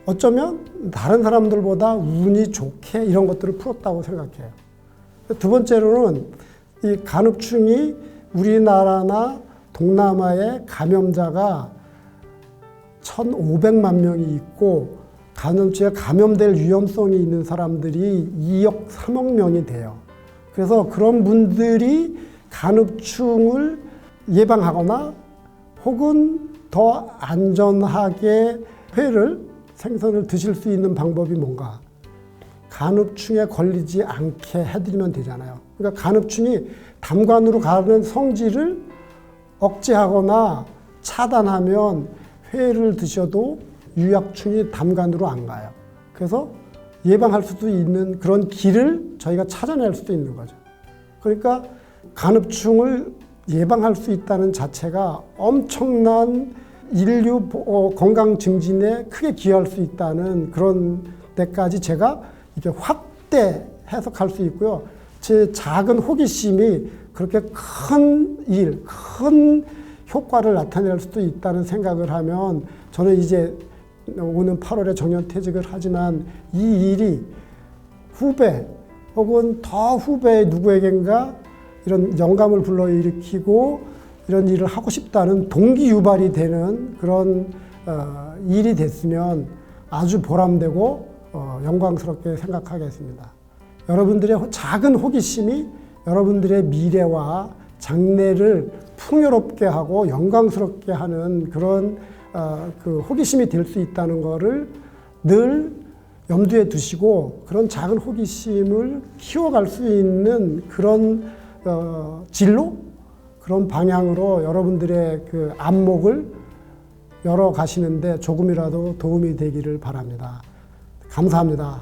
어쩌면 다른 사람들보다 운이 좋게 이런 것들을 풀었다고 생각해요. 두 번째로는 이 간흡충이 우리나라나 동남아에 감염자가 1,500만 명이 있고 간흡증에 감염될 위험성이 있는 사람들이 2억 3억 명이 돼요. 그래서 그런 분들이 간흡충을 예방하거나 혹은 더 안전하게 회를 생선을 드실 수 있는 방법이 뭔가? 간흡충에 걸리지 않게 해드리면 되잖아요. 그러니까 간흡충이 담관으로 가는 성질을 억제하거나 차단하면 회를 드셔도 유약충이 담관으로 안 가요. 그래서 예방할 수도 있는 그런 길을 저희가 찾아낼 수도 있는 거죠. 그러니까 간흡충을 예방할 수 있다는 자체가 엄청난 인류 건강 증진에 크게 기여할 수 있다는 그런 데까지 제가 이렇게 확대 해석할 수 있고요. 제 작은 호기심이 그렇게 큰 일, 큰 효과를 나타낼 수도 있다는 생각을 하면 저는 이제 오는 8월에 정년퇴직을 하지만 이 일이 후배 혹은 더 후배 누구에겐가 이런 영감을 불러일으키고 이런 일을 하고 싶다는 동기 유발이 되는 그런 일이 됐으면 아주 보람되고 영광스럽게 생각하겠습니다. 여러분들의 작은 호기심이 여러분들의 미래와 장래를 풍요롭게 하고 영광스럽게 하는 그런 그 호기심이 될 수 있다는 것을 늘 염두에 두시고 그런 작은 호기심을 키워갈 수 있는 그런 진로? 그런 방향으로 여러분들의 그 안목을 열어 가시는데 조금이라도 도움이 되기를 바랍니다. 감사합니다.